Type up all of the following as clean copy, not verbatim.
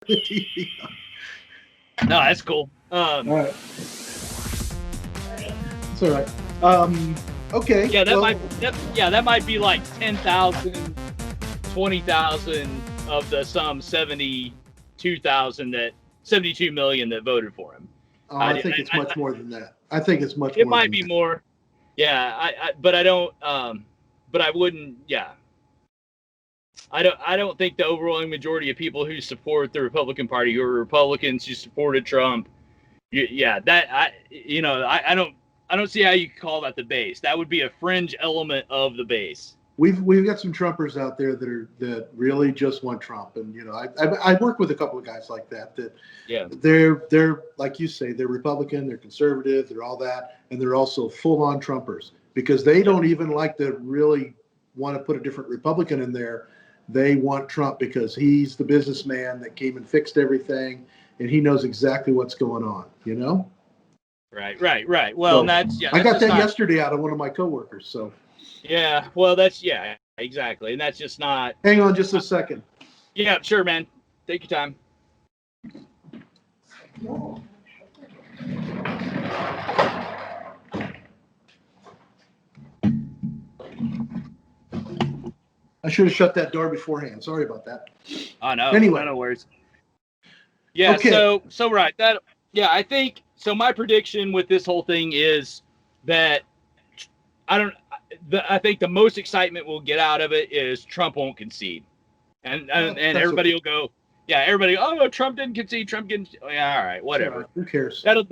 No, that's cool. All right. It's all right. Okay. Yeah, Well, that might be like 10,000, 20,000 of the some 72 million that voted for him. I think it's much more than that. I think it's much It more might than be that. more. Yeah, but I don't. But I wouldn't. Yeah, I don't think the overwhelming majority of people who support the Republican Party, who are Republicans who supported Trump, yeah, I don't see how you could call that the base. That would be a fringe element of the base. We've got some Trumpers out there that really just want Trump, and I work with a couple of guys like that. Yeah, They're like you say, they're Republican, they're conservative, they're all that, and they're also full on Trumpers because they don't even like to really want to put a different Republican in there. They want Trump because he's the businessman that came and fixed everything, and he knows exactly what's going on. right. Well, So and that's I got just that not. yesterday out of one of my coworkers. So Yeah, well, that's exactly, and that's just not. hang on just a second. Yeah, sure, man. Take your time. I should have shut that door beforehand. Sorry about that. Oh no, Anyway, no worries. Yeah, okay. so right that. Yeah, I think so. My prediction with this whole thing is that I don't. I think the most excitement we'll get out of it is Trump won't concede, and That's everybody okay. will go. Yeah, everybody. Oh, Trump didn't concede. Trump didn't. Yeah, all right, whatever. Who cares? That'll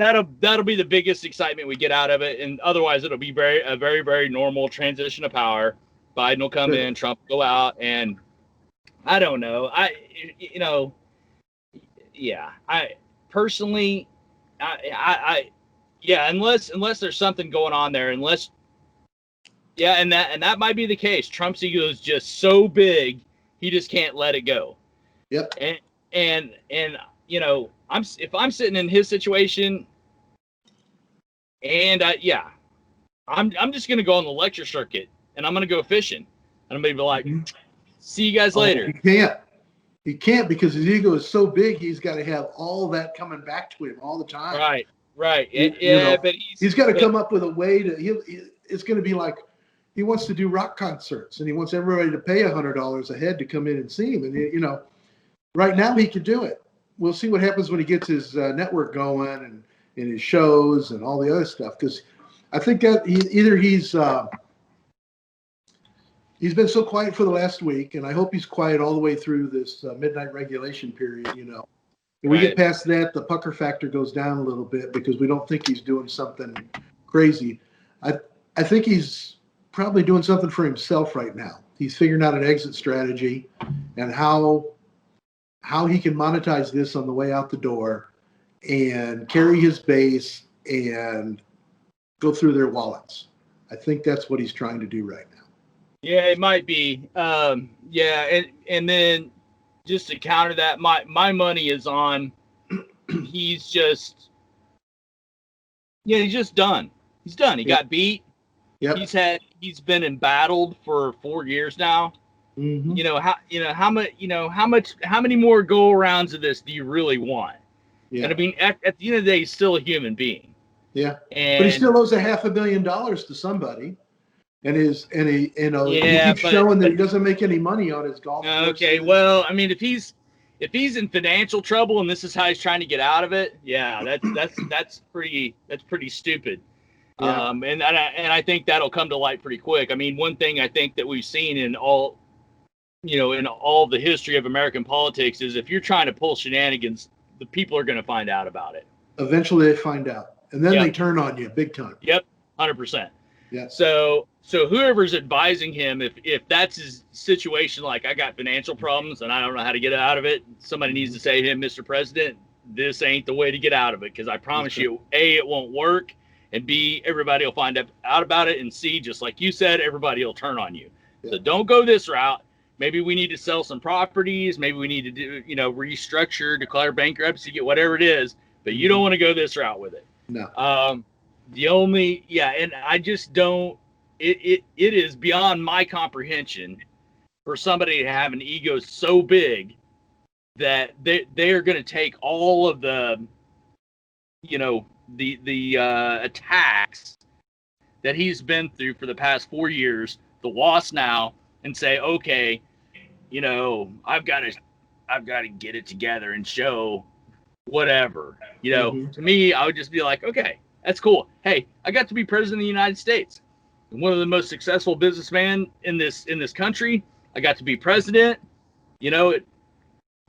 be the biggest excitement we get out of it, and otherwise it'll be very normal transition of power. Biden will come Good. in, Trump will go out, and I don't know. You know, yeah. I personally, yeah. Unless there's something going on there, yeah, and that might be the case. Trump's ego is just so big, he just can't let it go. Yep. And if I'm sitting in his situation, and I'm just gonna go on the lecture circuit, and I'm gonna go fishing, and I'm gonna be like, see you guys later. He can't because his ego is so big. He's got to have all that coming back to him all the time. Right. But he's got to come up with a way to. It's going to be like he wants to do rock concerts, and he wants everybody to pay $100 a head to come in and see him. And right now he can do it. We'll see what happens when he gets his network going and his shows and all the other stuff. Because I think that he's been so quiet for the last week, and I hope he's quiet all the way through this midnight regulation period. When we get past that, the pucker factor goes down a little bit because we don't think he's doing something crazy. I think he's probably doing something for himself right now. He's figuring out an exit strategy and how he can monetize this on the way out the door and carry his base and go through their wallets. I think that's what he's trying to do right now. Yeah, it might be. Yeah, and then just to counter that, my money is on. He's just done. He's done. He got beat. Yep. He's been embattled for 4 years now. Mm-hmm. How many more go arounds of this do you really want? Yeah. And I mean, at the end of the day, he's still a human being. Yeah. But he still owes $500 million to somebody. And he keeps showing that he doesn't make any money on his golf course. Okay, well, I mean, if he's in financial trouble and this is how he's trying to get out of it, yeah, that's pretty stupid. Yeah. And I think that'll come to light pretty quick. I mean, one thing I think that we've seen in all the history of American politics is if you're trying to pull shenanigans, the people are going to find out about it. Eventually, they find out, and then they turn on you big time. Yep, 100%. Yeah. So whoever's advising him, if that's his situation, like I got financial problems and I don't know how to get out of it, somebody needs to say to him, Mr. President, this ain't the way to get out of it, because I promise you, A, it won't work, and B, everybody will find out about it, and C, just like you said, everybody will turn on you. Yeah. So don't go this route. Maybe we need to sell some properties. Maybe we need to do, restructure, declare bankruptcy, get whatever it is, but you don't want to go this route with it. No. And I just don't, it is beyond my comprehension for somebody to have an ego so big that they are going to take all of the, the attacks that he's been through for the past 4 years, the loss now, and say, okay, I've got to get it together and show whatever. To me, I would just be like, okay, that's cool. Hey, I got to be president of the United States, one of the most successful businessmen in this country. I got to be president,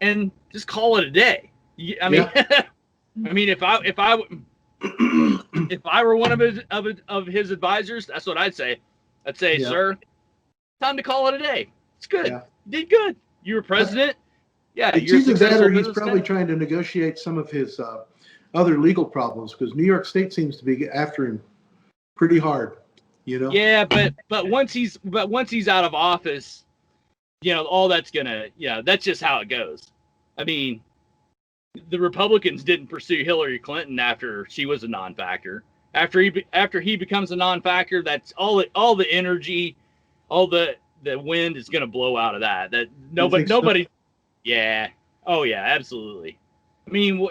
and just call it a day. I mean, I mean, if I were one of his advisors, that's what I'd say. I'd say, sir, time to call it a day. It's good. Yeah. You did good. You were president. Yeah, it's either that or he's probably trying to negotiate some of his other legal problems, because New York State seems to be after him pretty hard. Yeah, but once he's out of office, all that's that's just how it goes. I mean, the Republicans didn't pursue Hillary Clinton after she was a non-factor. After he becomes a non-factor, that's all the energy, all the wind is going to blow out of that. That nobody. So? Yeah. Oh yeah, absolutely. I mean,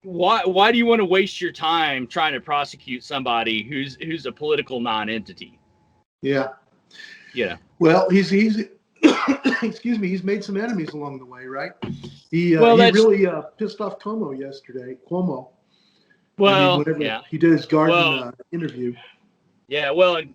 why do you want to waste your time trying to prosecute somebody who's a political non-entity? Yeah. Yeah. Well, he's excuse me, he's made some enemies along the way, right? He really pissed off Cuomo yesterday. Well, he did his garden interview. Yeah, well, and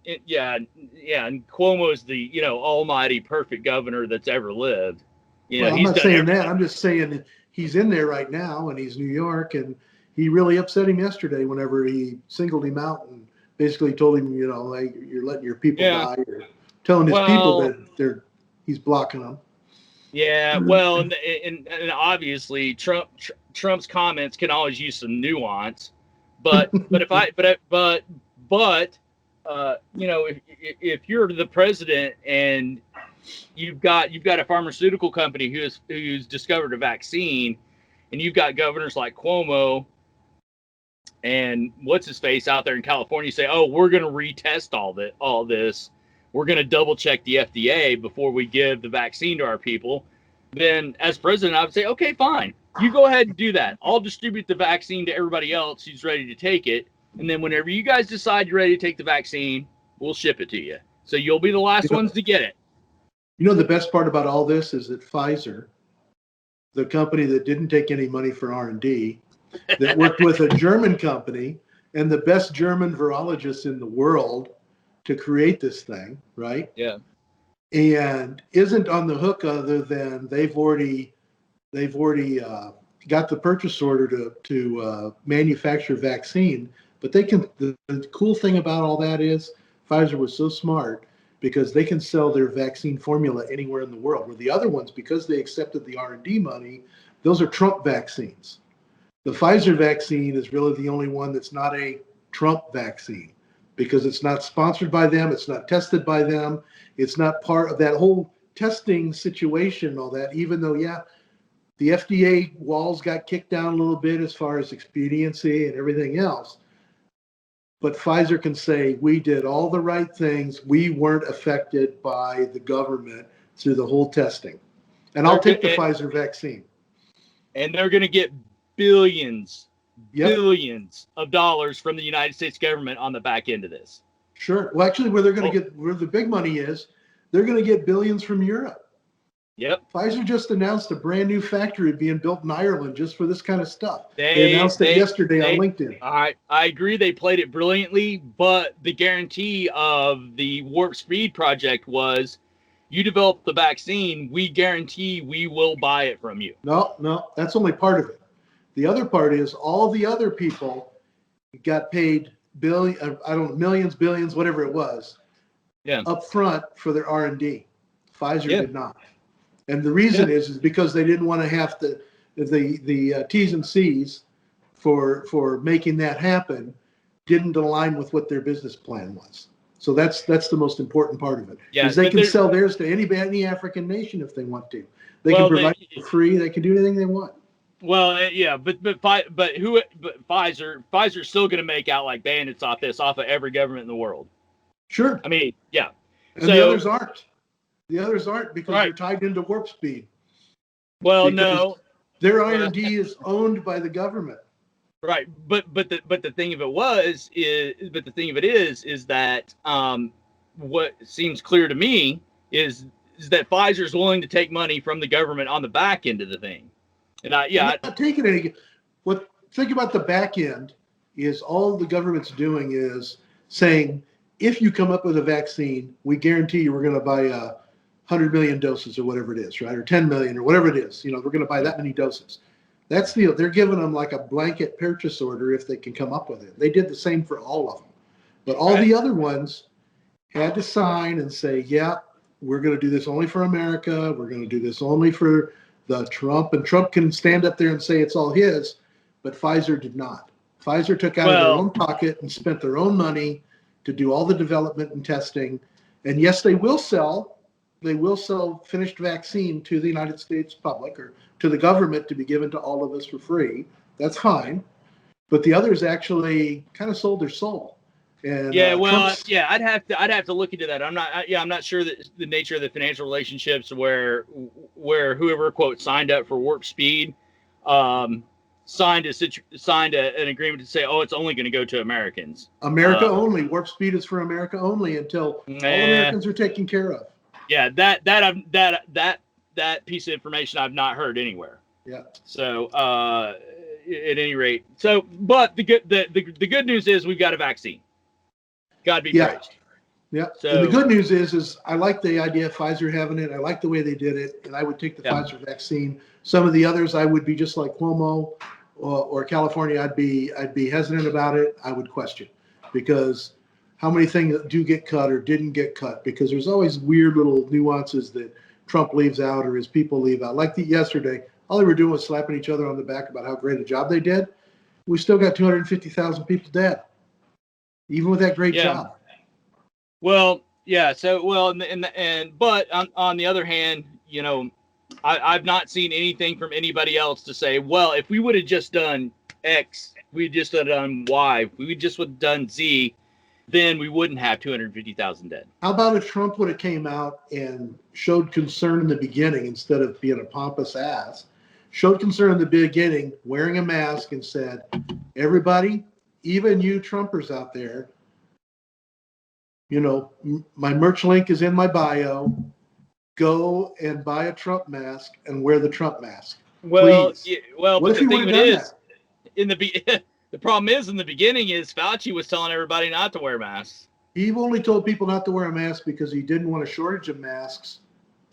Cuomo's the almighty perfect governor that's ever lived. I'm not saying that. I'm just saying he's in there right now, and he's New York, and he really upset him yesterday whenever he singled him out and basically told him, like, you're letting your people die, or telling his people that he's blocking them. Yeah, well, and obviously Trump's comments can always use some nuance, but if you're the president and you've got a pharmaceutical company who's discovered a vaccine, and you've got governors like Cuomo and what's his face out there in California say, oh, we're going to retest all this. We're going to double check the FDA before we give the vaccine to our people. Then as president, I would say, okay, fine. You go ahead and do that. I'll distribute the vaccine to everybody else who's ready to take it. And then whenever you guys decide you're ready to take the vaccine, we'll ship it to you. So you'll be the last ones to get it. The best part about all this is that Pfizer, the company that didn't take any money for R&D, that worked with a German company and the best German virologists in the world to create this thing, right? Yeah. And isn't on the hook other than they've already got the purchase order to manufacture vaccine. But the cool thing about all that is Pfizer was so smart because they can sell their vaccine formula anywhere in the world. Where the other ones, because they accepted the R&D money, those are Trump vaccines. The Pfizer vaccine is really the only one that's not a Trump vaccine because it's not sponsored by them. It's not tested by them. It's not part of that whole testing situation and all that, even though, the FDA walls got kicked down a little bit as far as expediency and everything else. But Pfizer can say, we did all the right things. We weren't affected by the government through the whole testing. And I'll take the Pfizer vaccine. And they're going to get billions of dollars from the United States government on the back end of this. Sure. Well, actually, where the big money is, they're going to get billions from Europe. Yep. Pfizer just announced a brand new factory being built in Ireland just for this kind of stuff. They announced it yesterday on LinkedIn. I agree. They played it brilliantly, but the guarantee of the Warp Speed project was you develop the vaccine, we guarantee we will buy it from you. No, that's only part of it. The other part is all the other people got paid millions, billions, whatever it was, up front for their R&D. Pfizer did not. And the reason is because they didn't want to have the T's and C's for making that happen didn't align with what their business plan was. So that's the most important part of it. Because they can sell theirs to any African nation if they want to. They can provide it for free. They can do anything they want. Well, but Pfizer's still going to make out like bandits off of every government in the world. Sure. I mean, yeah. And the others aren't. The others aren't because they're tied into Warp Speed. Well, because no. their Well, R&D is owned by the government. right, but the thing of it is that what seems clear to me is that Pfizer's willing to take money from the government on the back end of the thing, and They're not taking any. Think about the back end is all the government's doing is saying, if you come up with a vaccine, we guarantee you we're going to buy 100 million doses or whatever it is, right? Or 10 million or whatever it is. We're going to buy that many doses. They're giving them like a blanket purchase order if they can come up with it. They did the same for all of them. But all the other ones had to sign and say, yeah, we're going to do this only for America. We're going to do this only for the Trump. And Trump can stand up there and say it's all his, but Pfizer did not. Pfizer took out of their own pocket and spent their own money to do all the development and testing. And yes, they will sell finished vaccine to the United States public or to the government to be given to all of us for free. That's fine. But the others actually kind of sold their soul. And I'd have to look into that. I'm not sure that the nature of the financial relationships where whoever quote signed up for Warp Speed signed an agreement to say, oh, it's only going to go to Americans. America only. Warp Speed is for America only until all Americans are taken care of. Yeah, that piece of information I've not heard anywhere. Yeah. So at any rate, but the good news is we've got a vaccine. God be praised. Yeah. So, and the good news is I like the idea of Pfizer having it. I like the way they did it, and I would take the Pfizer vaccine. Some of the others, I would be just like Cuomo or California. I'd be hesitant about it. I would question because how many things do get cut or didn't get cut? Because there's always weird little nuances that Trump leaves out or his people leave out. Like yesterday, all they were doing was slapping each other on the back about how great a job they did. We still got 250,000 people dead, even with that great job. Well, yeah. So, but on the other hand, I've not seen anything from anybody else to say, well, if we would have just done X, we'd just have done Y, if we just would have done Z, then we wouldn't have 250,000 dead. How about if Trump would have came out and showed concern in the beginning instead of being a pompous ass, showed concern in the beginning, wearing a mask and said, everybody, even you Trumpers out there, my merch link is in my bio. Go and buy a Trump mask and wear the Trump mask. Well, please. What but the thing of it is, the problem is in the beginning is Fauci was telling everybody not to wear masks. He only told people not to wear a mask because he didn't want a shortage of masks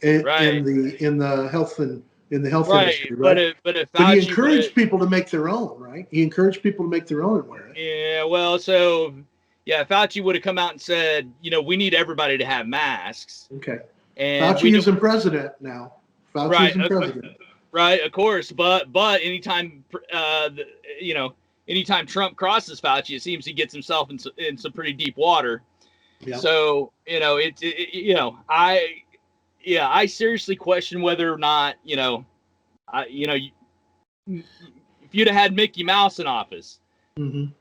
in the health industry, right? But he encouraged people to make their own, right? He encouraged people to make their own and wear it. Yeah, well, so Fauci would have come out and said, we need everybody to have masks. Okay. And Fauci isn't president now. Fauci isn't president. Right, of course. But anytime anytime Trump crosses Fauci, it seems he gets himself in some pretty deep water. Yeah. So I seriously question whether or not if you'd have had Mickey Mouse in office, I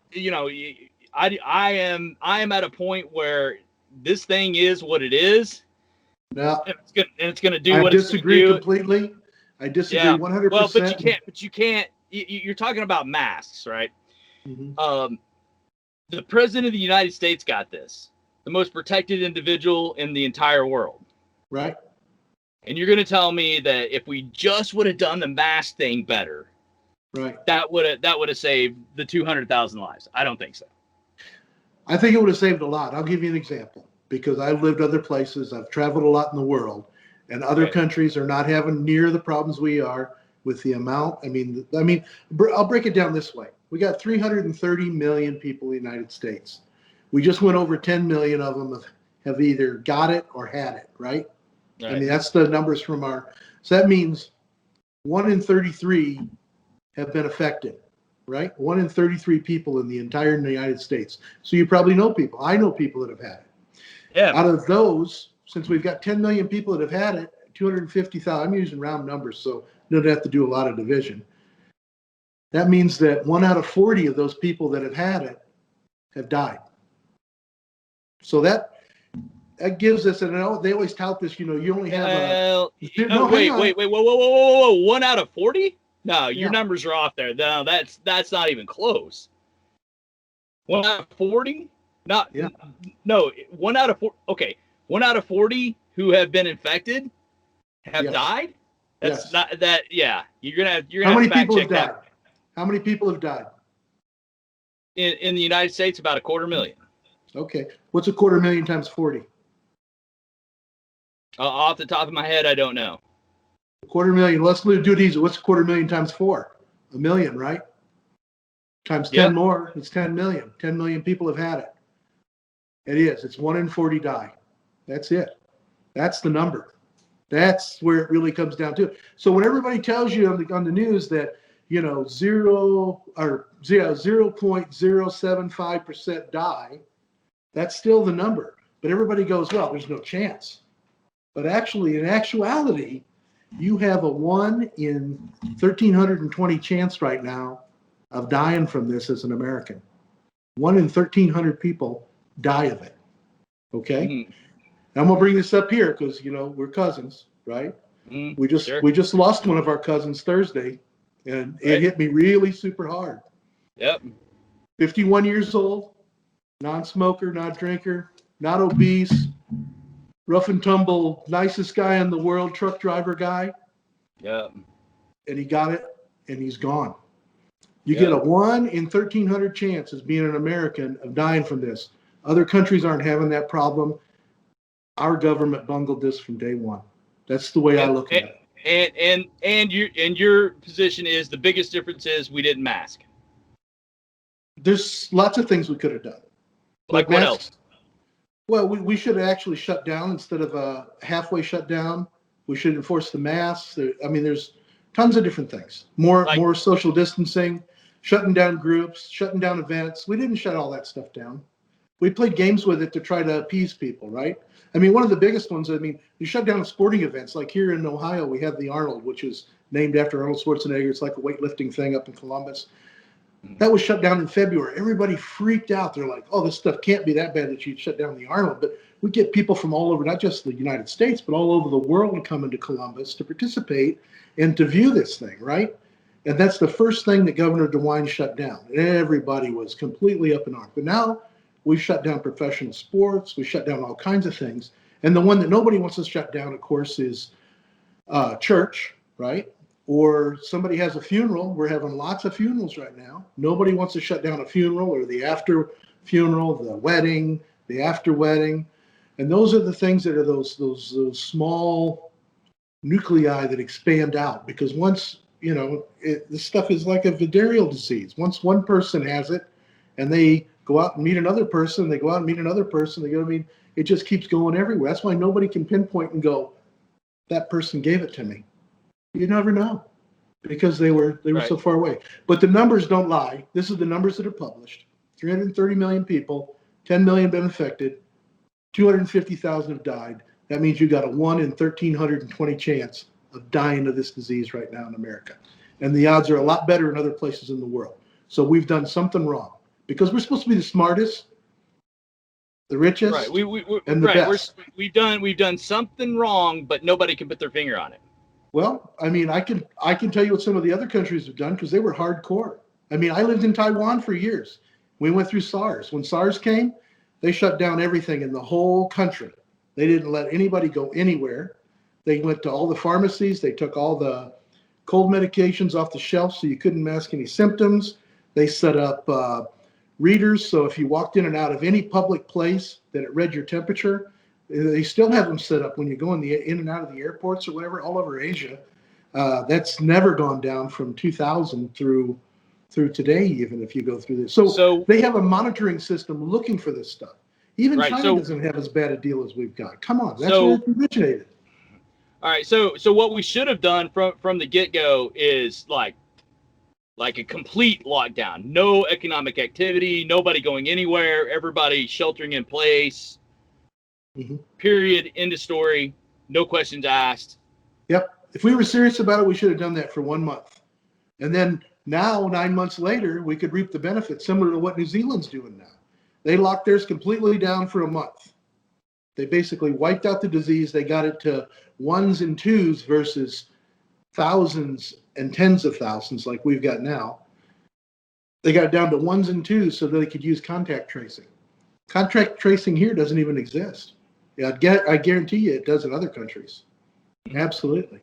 am at a point where this thing is what it is. Yeah, and it's gonna do what it's gonna do. I disagree completely. I disagree 100%. Well, but you can't. You're talking about masks, right? Mm-hmm. The president of the United States got this, the most protected individual in the entire world, right? And you're gonna tell me that if we just would have done the mask thing better, right, that would have saved the 200,000 lives? I don't think so. I think it would have saved a lot. I'll give you an example. Because I've lived other places, I've traveled a lot in the world, and other countries are not having near the problems we are with the amount. I mean, I'll break it down this way. We got 330 million people in the United States. We just went over 10 million of them have either got it or had it, right? I mean, that's the numbers from so that means 1 in 33 have been affected, right? 1 in 33 people in the entire United States. So you probably know people. I know people that have had it. Yeah. Out of those, since we've got 10 million people that have had it, 250,000, I'm using round numbers, so you don't have to do a lot of division. That means that 1 out of 40 of those people that have had it have died. So that that gives us, and they always tout this, you only have no, wait, whoa, 1 out of 40? No, your Yeah. numbers are off there. No, that's not even close. 1 out of 40? Yeah. No, 1 out of 4. Okay, 1 out of 40 who have been infected have died. That's not that. Yeah, you're gonna How many fact people check have died? that. How many people have died? In the United States, about 250,000. Okay, what's 250,000 times 40? Off the top of my head, I don't know. 250,000. Let's do it easy. What's 250,000 times 4? 1 million, right? Times 10 more, it's 10 million. 10 million people have had it. It is. It's 1 in 40 die. That's it. That's the number. That's where it really comes down to. So when everybody tells you on the news that 0.075% die, that's still the number. But everybody goes, well, there's no chance. But actually, in actuality, you have a 1 in 1,320 chance right now of dying from this as an American. 1 in 1,300 people die of it. Okay? Mm-hmm. I'm gonna bring this up here because we're cousins, right? Mm-hmm. We just lost one of our cousins Thursday, and it hit me really super hard. Yep. 51 years old, non-smoker, not drinker, not obese, rough and tumble, nicest guy in the world, truck driver guy. Yep. And he got it, and he's gone. You get a 1 in 1,300 chance as being an American of dying from this. Other countries aren't having that problem. Our government bungled this from day one. That's the way I look at it. And your position is the biggest difference is we didn't mask. There's lots of things we could have done. Like what else? Well, we should have actually shut down instead of a halfway shut down. We should enforce the masks. There's tons of different things. More social distancing, shutting down groups, shutting down events. We didn't shut all that stuff down. We played games with it to try to appease people, right? One of the biggest ones, you shut down sporting events. Like here in Ohio, we have the Arnold, which is named after Arnold Schwarzenegger. It's like a weightlifting thing up in Columbus. That was shut down in February. Everybody freaked out. They're like, oh, this stuff can't be that bad that you'd shut down the Arnold. But we get people from all over, not just the United States, but all over the world coming to Columbus to participate and to view this thing, right? And that's the first thing that Governor DeWine shut down. Everybody was completely up in arms. But now we shut down professional sports. We shut down all kinds of things. And the one that nobody wants to shut down, of course, is church, right? Or somebody has a funeral. We're having lots of funerals right now. Nobody wants to shut down a funeral or the after funeral, the wedding, the after wedding. And those are the things that are those small nuclei that expand out. Because once, this stuff is like a venereal disease. Once one person has it and they go out and meet another person, they go out and meet another person, it just keeps going everywhere. That's why nobody can pinpoint and go, that person gave it to me. You never know because they were so far away. But the numbers don't lie. This is the numbers that are published. 330 million people, 10 million been infected, 250,000 have died. That means you got a 1 in 1,320 chance of dying of this disease right now in America. And the odds are a lot better in other places in the world. So we've done something wrong because we're supposed to be the smartest, the richest, and the best. We've done something wrong, but nobody can put their finger on it. Well, I can tell you what some of the other countries have done because they were hardcore. I lived in Taiwan for years. We went through SARS. When SARS came, they shut down everything in the whole country. They didn't let anybody go anywhere. They went to all the pharmacies. They took all the cold medications off the shelf so you couldn't mask any symptoms. They set up readers so if you walked in and out of any public place that it read your temperature. They still have them set up when you go in and out of the airports or whatever, all over Asia. That's never gone down from 2000 through today, even if you go through this. So they have a monitoring system looking for this stuff. Even China doesn't have as bad a deal as we've got. Come on, that's where it originated. All right, so what we should have done from the get-go is like a complete lockdown. No economic activity, nobody going anywhere, everybody sheltering in place. Mm-hmm. Period. End of story. No questions asked. Yep. If we were serious about it, we should have done that for 1 month. And then now, 9 months later, we could reap the benefits, similar to what New Zealand's doing now. They locked theirs completely down for a month. They basically wiped out the disease. They got it to ones and twos versus thousands and tens of thousands like we've got now. They got it down to ones and twos so that they could use contact tracing. Contact tracing here doesn't even exist. Yeah, I guarantee you it does in other countries. Absolutely.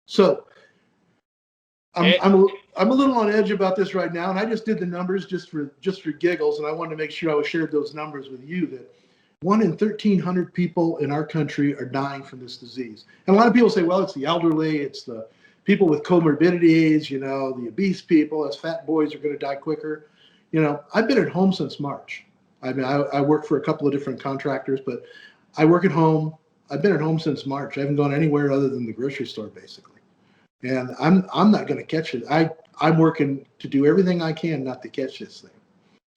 So I'm a little on edge about this right now, and I just did the numbers just for giggles, and I wanted to make sure I shared those numbers with you that 1 in 1,300 people in our country are dying from this disease. And a lot of people say, well, it's the elderly, it's the people with comorbidities, you know, the obese people, us fat boys are going to die quicker. You know, I've been at home since March. I mean, I work for a couple of different contractors, but I work at home. I've been at home since March. I haven't gone anywhere other than the grocery store, basically. And I'm not going to catch it. I'm working to do everything I can not to catch this thing.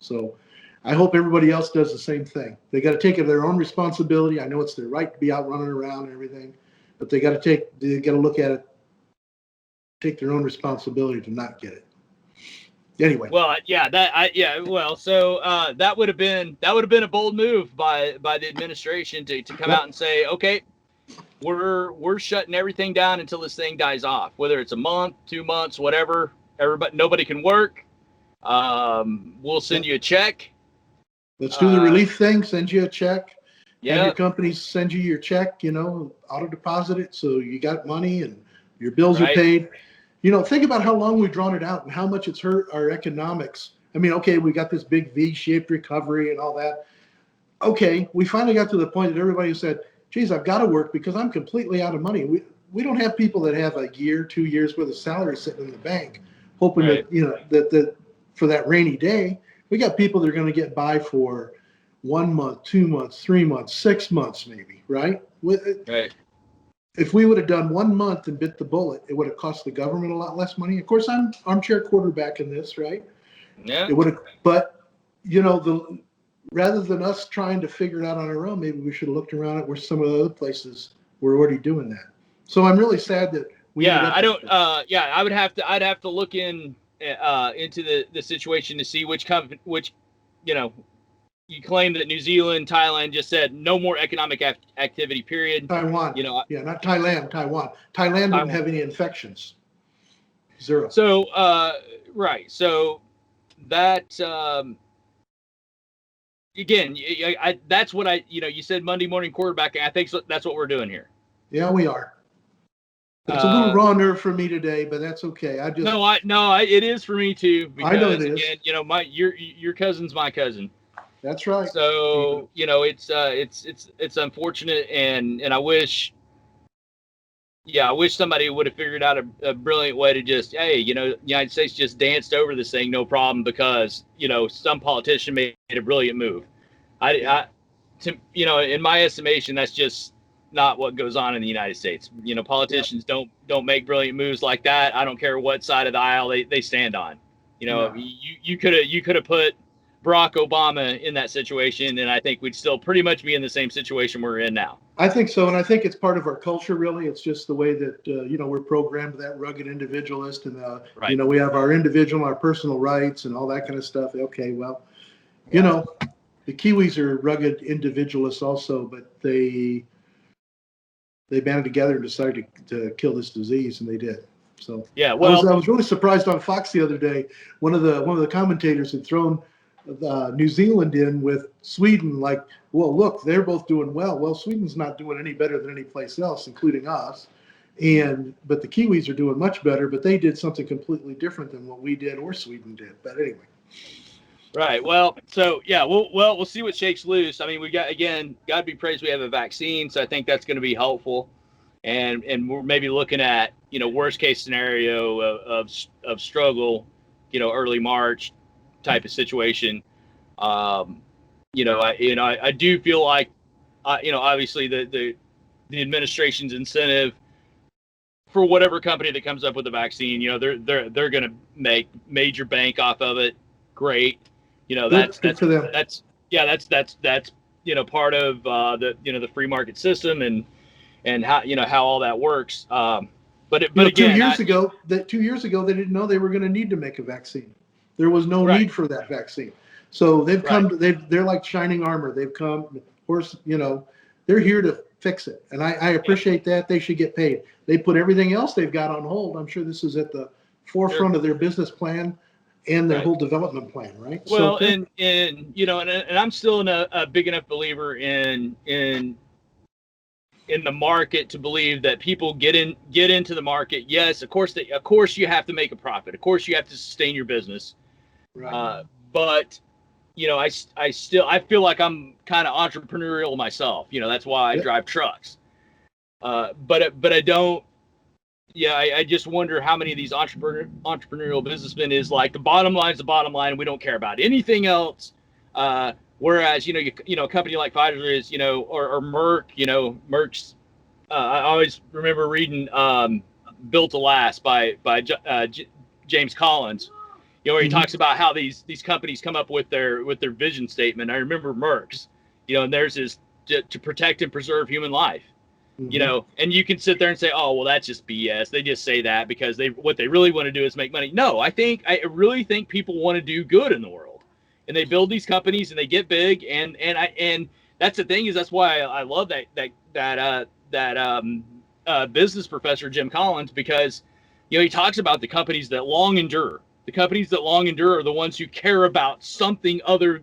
So I hope everybody else does the same thing. They got to take their own responsibility. I know it's their right to be out running around and everything, but they got to look at it, take their own responsibility to not get it. Anyway. Well, yeah, so that would have been a bold move by the administration to come out and say, okay, we're shutting everything down until this thing dies off, whether it's a month, 2 months, whatever. Nobody can work. We'll send you a check. Let's do the relief thing. Send you a check. Yeah. Have your companies send you your check. You know, auto deposit it so you got money and your bills are paid. You know, think about how long we've drawn it out and how much it's hurt our economics. I mean, okay, we got this big V-shaped recovery and all that. Okay, we finally got to the point that everybody said, geez, I've got to work because I'm completely out of money. We don't have people that have a year, 2 years worth of salary sitting in the bank, hoping that, you know, that for that rainy day. We got people that are going to get by for 1 month, 2 months, 3 months, 6 months, maybe, right? Right. If we would have done 1 month and bit the bullet, it would have cost the government a lot less money. Of course, I'm armchair quarterback in this, right? Yeah. It would have, but you know, rather than us trying to figure it out on our own, maybe we should have looked around at where some of the other places were already doing that. So I'm really sad that we. I'd have to look into the situation to see which, you know, you claim that New Zealand, Thailand just said no more economic activity, period. Taiwan. You know, not Thailand, Taiwan. Thailand didn't have any infections. Zero. So, right. So that, again, that's what you said Monday morning quarterbacking. I think that's what we're doing here. Yeah, we are. It's a little raw nerve for me today, but that's okay. It is for me too. Because, I know it is. Again, you know, your cousin's my cousin. That's right. So, you know, it's unfortunate, and I wish somebody would have figured out a brilliant way to just, hey, you know, the United States just danced over this thing, no problem, because, you know, some politician made a brilliant move. You know, in my estimation, that's just not what goes on in the United States. You know, politicians don't make brilliant moves like that. I don't care what side of the aisle they stand on. You know, you could have put Barack Obama in that situation, and I think we'd still pretty much be in the same situation we're in now. I think so, and I think it's part of our culture, really. It's just the way that, you know, we're programmed to that rugged individualist, and, you know, we have our individual, our personal rights and all that kind of stuff. Okay, well, you know, the Kiwis are rugged individualists also, but they banded together and decided to kill this disease, and they did. So yeah, well, I was really surprised on Fox the other day. One of the commentators had thrown New Zealand in with Sweden, like, well, look, they're both doing well. Well, Sweden's not doing any better than any place else, including us. But the Kiwis are doing much better, but they did something completely different than what we did or Sweden did. But anyway. Right. Well, so yeah, we'll see what shakes loose. I mean, we got, again, God be praised, we have a vaccine, so I think that's going to be helpful. And we're maybe looking at, you know, worst case scenario of struggle, you know, early March type of situation. You know, I do feel like, you know, obviously the administration's incentive for whatever company that comes up with a vaccine, you know, they're going to make major bank off of it. Great. You know, that's for them. That's you know, part of the free market system and how, you know, how all that works. But again, 2 years ago, they didn't know they were going to need to make a vaccine. There was no need for that vaccine. So they've come. They're like shining armor. They've come. Of course, you know, they're here to fix it. And I appreciate that. They should get paid. They put everything else they've got on hold. I'm sure this is at the forefront of their business plan and their whole development plan, right? Well, so, and you know, and I'm still a big enough believer in the market to believe that people get into the market. Yes, of course you have to make a profit. Of course you have to sustain your business. Right. But you know, I feel like I'm kind of entrepreneurial myself. You know, that's why I drive trucks. But I don't. Yeah, I just wonder how many of these entrepreneurial businessmen is like the bottom line is the bottom line, and we don't care about anything else. Whereas you know a company like Pfizer is, you know, or Merck, you know, Merck's. I always remember reading "Built to Last" by James Collins. You know, where he talks about how these companies come up with their vision statement. I remember Merck's, you know, and theirs is to protect and preserve human life. You know, and you can sit there and say, oh, well, that's just BS. They just say that because what they really want to do is make money. No, I really think people want to do good in the world, and they build these companies and they get big. And that's the thing is that's why I love that business professor, Jim Collins, because, you know, he talks about the companies that long endure. The companies that long endure are the ones who care about something other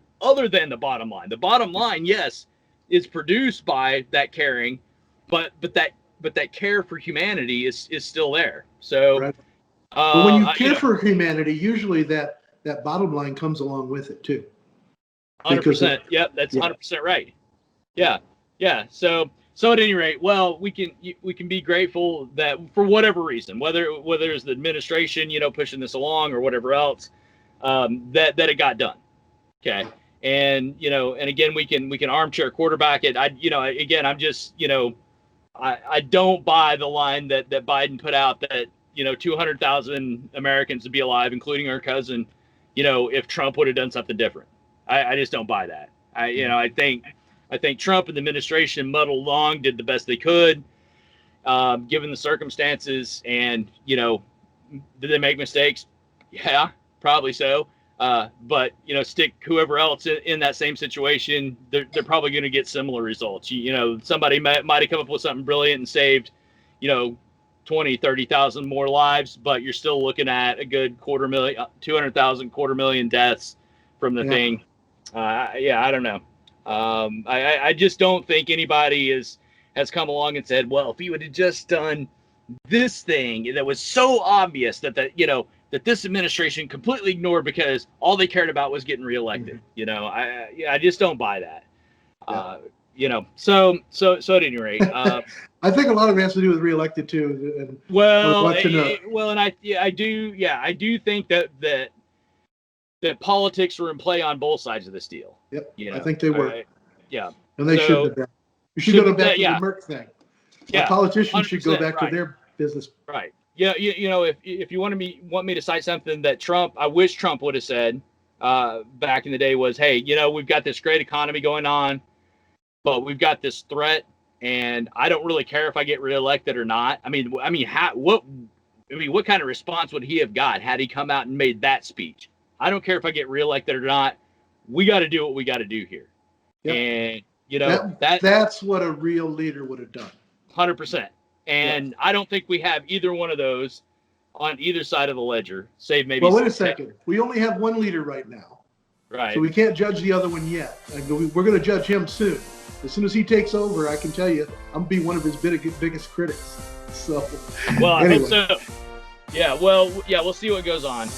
than the bottom line. The bottom line, yes, is produced by that caring. But that care for humanity is still there. So, right. But when you care for humanity, usually that bottom line comes along with it too. 100%. Yep, that's 100% right. Yeah. So at any rate, well, we can be grateful that for whatever reason, whether it's the administration, you know, pushing this along or whatever else, that it got done. Okay. And you know, and again, we can armchair quarterback it. I'm just, you know. I don't buy the line that Biden put out that, you know, 200,000 Americans would be alive, including our cousin, you know, if Trump would have done something different. I just don't buy that. I think Trump and the administration muddled along, did the best they could, given the circumstances. And, you know, did they make mistakes? Yeah, probably so. But, you know, stick whoever else in that same situation, they're probably going to get similar results. You know, somebody might have come up with something brilliant and saved, you know, 20, 30,000 more lives, but you're still looking at a good 200,000 deaths from the thing. I don't know. I just don't think anybody has come along and said, well, if he would have just done this thing that was so obvious that this administration completely ignored because all they cared about was getting reelected. You know, I just don't buy that. You know, so at any rate, I think a lot of it has to do with reelected too. And I do think that politics were in play on both sides of this deal. Yep, you know, I think they were. And they shouldn't have been. You should go back to the Merck thing. Politicians should go back to their business. Right. Yeah, you know, if you want me to cite something that I wish Trump would have said back in the day was, hey, you know, we've got this great economy going on, but we've got this threat, and I don't really care if I get reelected or not. What kind of response would he have got had he come out and made that speech? I don't care if I get reelected or not. We got to do what we got to do here. Yep. And you know that's what a real leader would have done. 100%. And I don't think we have either one of those on either side of the ledger, save maybe. Well, wait a second. We only have one leader right now. Right. So we can't judge the other one yet. We're going to judge him soon. As soon as he takes over, I can tell you, I'm going to be one of his biggest critics. So, well, I hope so. Yeah. Well, we'll see what goes on.